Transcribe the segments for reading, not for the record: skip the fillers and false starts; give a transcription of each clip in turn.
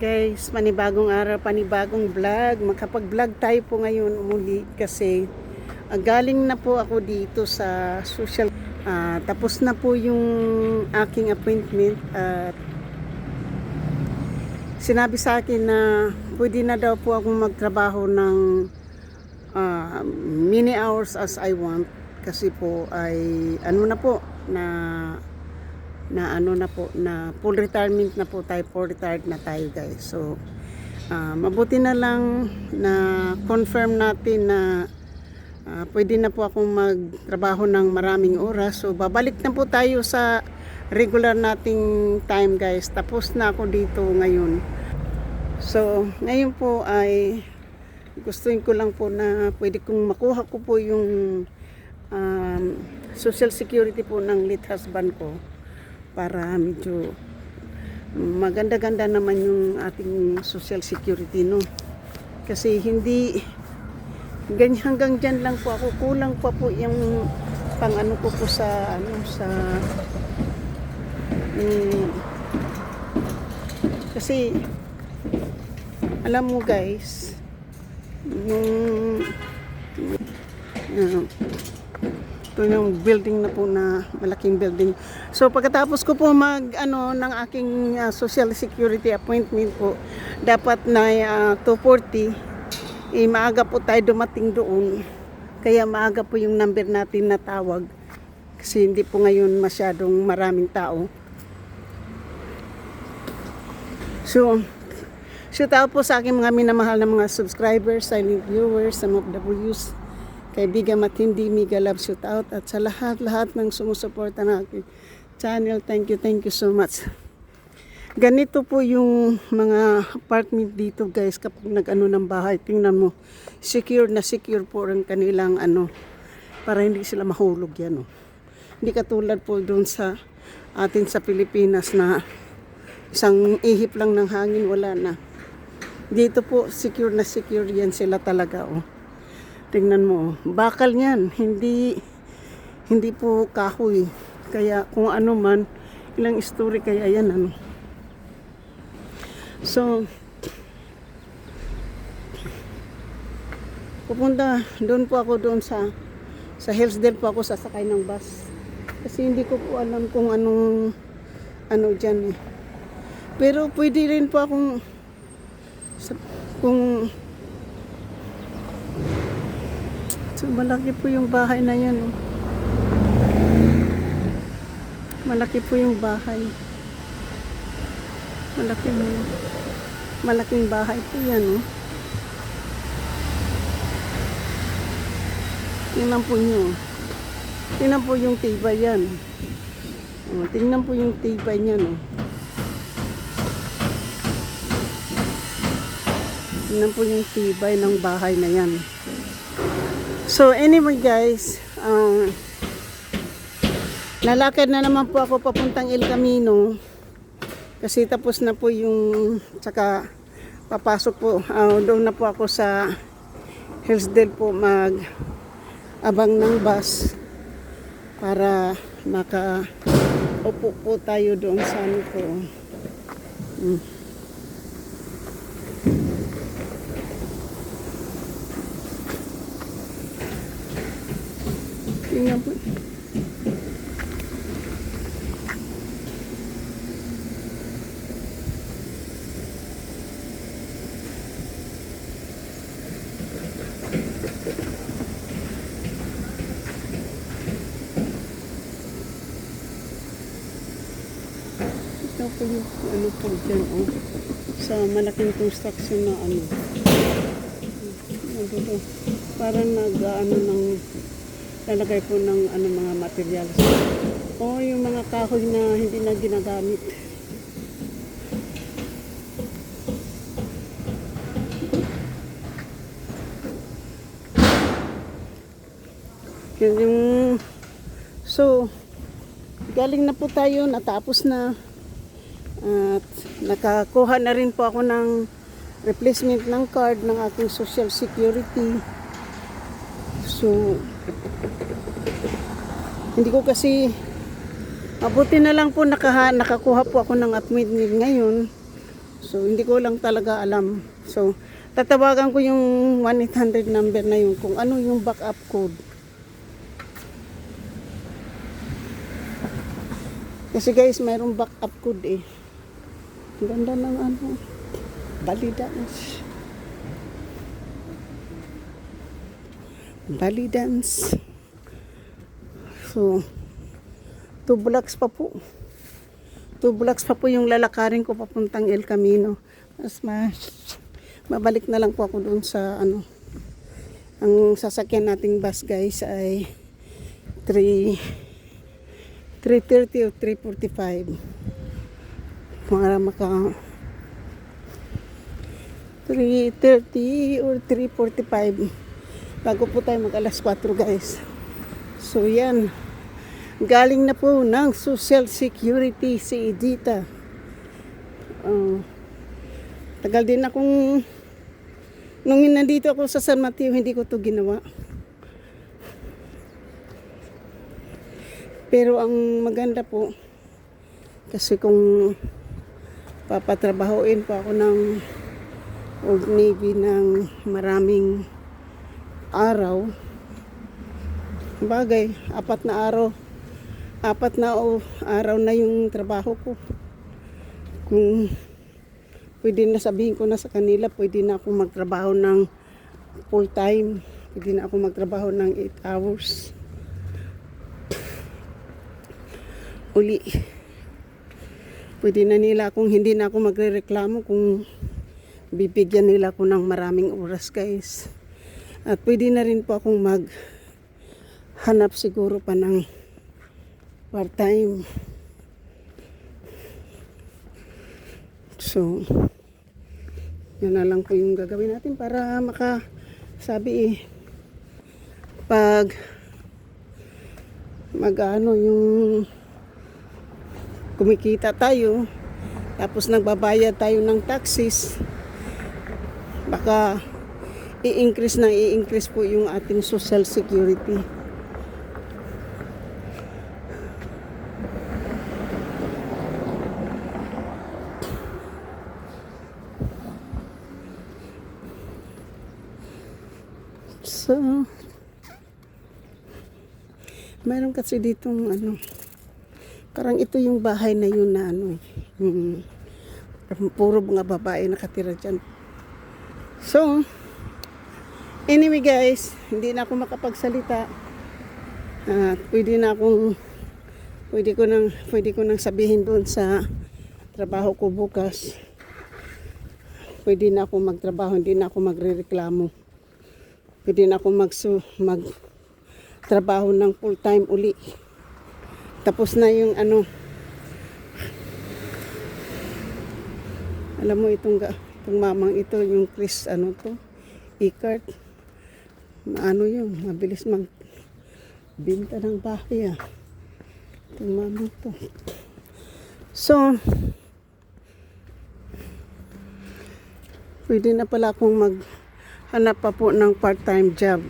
Guys, panibagong araw, panibagong vlog. Makapag-vlog tayo po ngayon muli kasi galing na po ako dito sa social. Tapos na po yung aking appointment at sinabi sa akin na pwede na daw po akong magtrabaho ng many hours as I want kasi po ay ano na po na full retirement na po tayo, full retired na tayo guys. So mabuti na lang na confirm natin na pwede na po akong magtrabaho ng maraming oras. So babalik na po tayo sa regular nating time guys. Tapos na ako dito ngayon. So ngayon po ay gustuin ko lang po na pwede kong makuha ko po yung social security po ng late husband ko para medyo maganda-ganda naman yung ating social security, no? Kasi hindi ganyan, hanggang dyan lang po ako, kulang pa po yung pang ano ko po sa kasi alam mo guys yung ito yung building na po, na malaking building. So pagkatapos ko po ng aking social security appointment po, dapat na 2:40 maaga po tayo dumating doon. Kaya maaga po yung number natin na tawag kasi hindi po ngayon masyadong maraming tao. So shout out po sa aking mga minamahal na mga subscribers, silent viewers, some of the views, kaibigan matindi, mega love, shout out, at sa lahat ng sumusuporta ng aking channel, thank you so much. Ganito po yung mga apartment dito guys kapag nag-ano ng bahay. Tingnan mo, secure na secure po ang kanilang para hindi sila mahulog yan. Hindi katulad po doon sa atin sa Pilipinas na isang ihip lang ng hangin, wala na. Dito po secure na secure yan sila talaga. Tingnan mo, bakal niyan, hindi po kahoy. Kaya kung ano man, ilang story kaya yan So pupunta doon po ako doon sa Hillsdale po ako sasakay ng bus. Kasi hindi ko po alam kung anong diyan . Pero pwede rin po akong so, malaki po yung bahay na yan. Malaki po yung bahay. Malaking bahay po yan. Tingnan po nyo. Tingnan po yung tibay yan. Tingnan po yung tibay niyan. Tingnan po yung tibay ng bahay na yan. So anyway guys, lalakad na naman po ako papuntang El Camino kasi tapos na po yung tsaka papasok po, doon na po ako sa Hillsdale po abang ng bus para makaupo po tayo doon sa ko. Tingnan po. Ito po yung po dyan, sa malaking construction na parang lalagay po ng mga materials. Yung mga kahoy na hindi na ginagamit. So galing na po tayo, natapos na. At nakakuha na rin po ako ng replacement ng card ng aking social security. So hindi ko kasi mabuti na lang po nakakuha po ako ng appointment ngayon So, hindi ko lang talaga alam. So, tatawagan ko yung 1-800 number na yun kung ano yung backup code. Kasi guys, mayroong backup code eh. Ang ganda ng ano, Balidance. Balidance. So, 2 blocks pa po. 2 blocks pa po yung lalakarin ko papuntang El Camino. Mabalik na lang po ako doon sa ano. Ang sasakyan nating bus guys ay 3:30 o 3:45. Para maka 3:30 or 3:45 bago po tayo mag alas 4 guys. So yan. Galing na po ng Social Security si Edita. Tagal din akong nung nandito ako sa San Mateo, hindi ko to ginawa. Pero ang maganda po, kasi kung papatrabahoin po ako ng Old Navy ng maraming araw, bagay, 4 na araw na yung trabaho ko. Kung pwede na sabihin ko na sa kanila, pwede na ako magtrabaho ng full time. Pwede na ako magtrabaho ng 8 hours. Uli. Pwede na nila kung hindi na ako magrereklamo kung bibigyan nila ako ng maraming oras guys. At pwede na rin po akong maghanap siguro pa ng part-time. So, yan na lang po yung gagawin natin para makasabi pag mag-ano yung kumikita tayo tapos nagbabayad tayo ng taxes, baka i-increase po yung ating social security. So, mayroon kasi ditong ano, parang ito yung bahay na yun na ano, puro mga babae nakatira dyan. So, anyway guys, hindi na ako makapagsalita. Pwede ko nang sabihin doon sa trabaho ko bukas. Pwede na ako magtrabaho, hindi na ako magrereklamo. Pwede na ako magtrabaho ng full time uli. Tapos na yung ano, alam mo itong mamang ito, yung Chris, ano to, e-cart. Ano yun, mabilis magbinta ng bahay itong mamang to. So, pwede na pala akong maghanap pa po ng part-time job.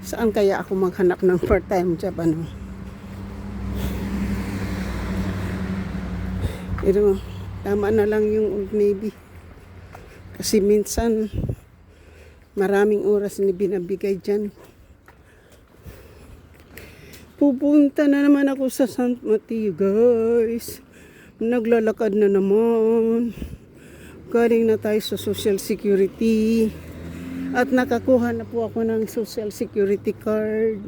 Saan kaya ako maghanap ng part-time job, ano? Pero tama na lang yung Old Navy. Kasi minsan maraming oras na binabigay dyan. Pupunta na naman ako sa San Mateo guys. Naglalakad na naman. Galing na tayo sa Social Security. At nakakuha na po ako ng Social Security card.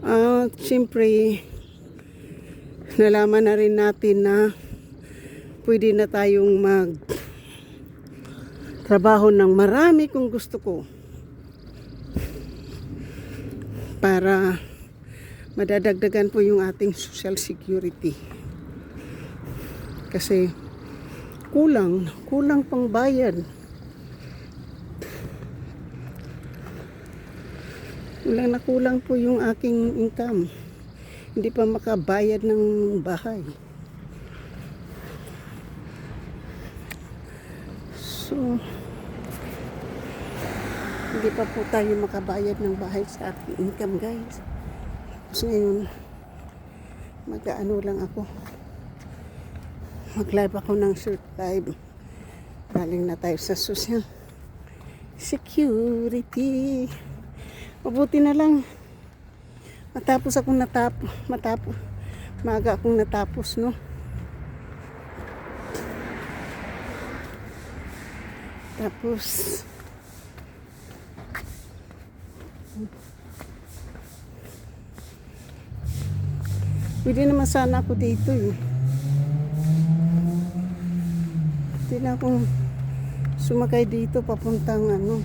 At syempre, nalaman na rin natin na pwede na tayong magtrabaho ng marami kung gusto ko. Para madadagdagan po yung ating Social Security. Kasi kulang pang bayad. Kulang po yung aking income. Hindi pa makabayad ng bahay. So, hindi pa po tayo makabayad ng bahay sa ating income guys. So ngayon, mag-ano lang ako. Mag-live ako ng short live. Galing na tayo sa social security. Mabuti na lang matapos akong maaga akong natapos, no? Tapos pwede naman sana ako dito eh. Pwede na akong sumakay dito papuntang ano.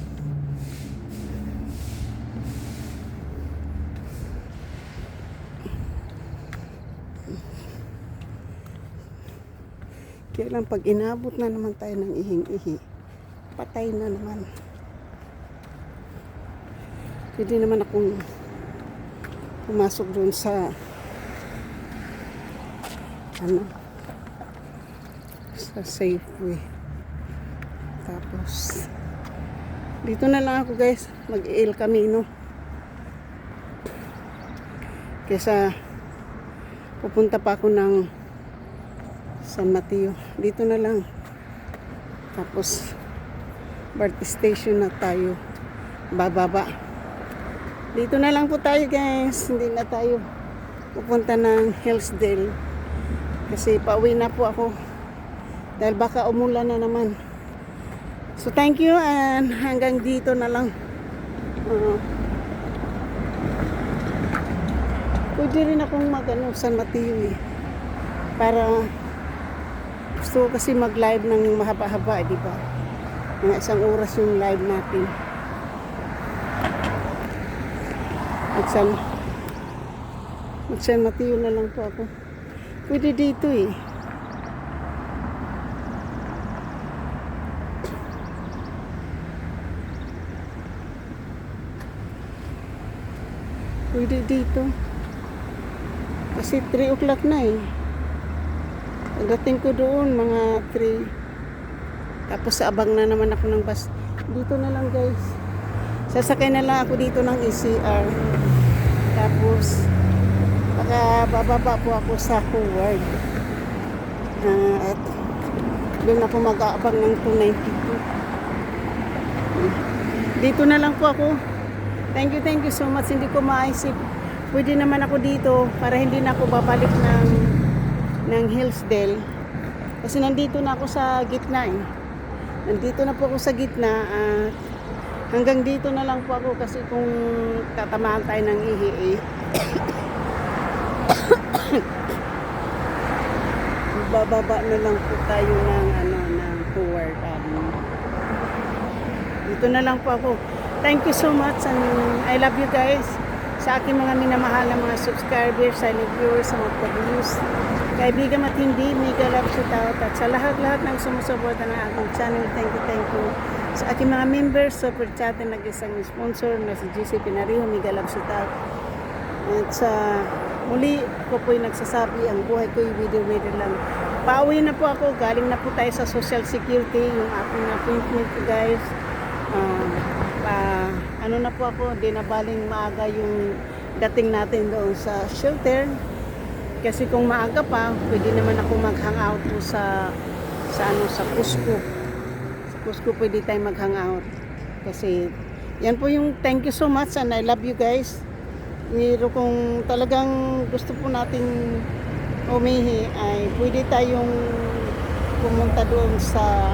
Kaya lang pag inabot na naman tayo ng ihing-ihi, patay na naman. Pwede naman akong pumasok doon sa ano, sa Safeway. Tapos dito na lang ako guys, mag-El Camino. Kesa pupunta pa ako ng San Mateo. Dito na lang. Tapos BART station na tayo bababa. Dito na lang po tayo guys. Hindi na tayo pupunta ng Hillsdale. Kasi pauwi na po ako. Dahil baka umulan na naman. So thank you and hanggang dito na lang. Pwede rin akong San Mateo eh. Para gusto ko kasi mag-live ng mahaba-haba, di ba? Mga 1 oras yung live natin. San Mateo na lang po ako. Pwede dito eh. Pwede dito. Kasi 3 o'clock na eh. Pagdating ko doon, mga 3. Tapos abang na naman ako ng bus. Dito na lang guys. Sasakay na lang ako dito ng ECR. Tapos, bababa po ako sa Howard. At doon ako mag-aabang ng 292. Dito na lang po ako. Thank you so much. Hindi ko maisip. Pwede naman ako dito para hindi na ako babalik ng Hillsdale. Kasi nandito na ako sa gitna eh. Nandito na po ako sa gitna at hanggang dito na lang po ako kasi kung tatamaan tayo ng ihi eh. Bababa na lang po tayo ng Howard Avenue. Dito na lang po ako. Thank you so much and I love you guys. Sa aking mga minamahal na mga subscribers, silent viewers, sa mga pag-views, kaibigan at hindi, mega love shout out at sa lahat-lahat ng sumusuporta ng aking channel, thank you. Sa aking mga members, super chat na nag-isang sponsor na si GC Pinariho, mega love shout out. At sa muli ko po'y nagsasabi, ang buhay ko'y video lang. Pauwi na po ako, galing na po tayo sa Social Security, yung aking appointment guys. Ano na po ako, di na baling maaga yung dating natin doon sa shelter. Kasi kung maaga pa, pwede naman ako mag-hangout po sa Cusco. Sa Cusco pwede tayo mag-hangout. Kasi yan po yung thank you so much and I love you guys. Pero kung talagang gusto po nating umihi, ay pwede tayong pumunta doon sa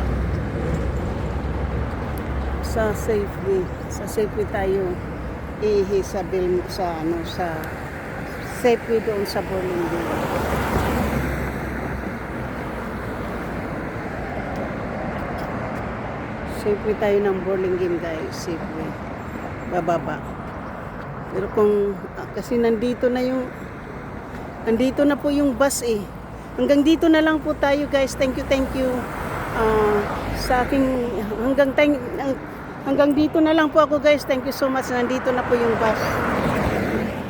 Safeway. Sa Safeway tayo ihi sa Safeway doon sa Burlingame. Safeway tayo ng Burlingame guys, Safeway. Bababa. Pero kung kasi nandito na po yung bus eh. Hanggang dito na lang po tayo guys. Thank you. Sa aking hanggang dito na lang po ako guys. Thank you so much. Nandito na po yung bus.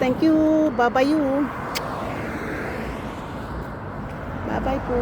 Thank you. Bye-bye you. Bye-bye po.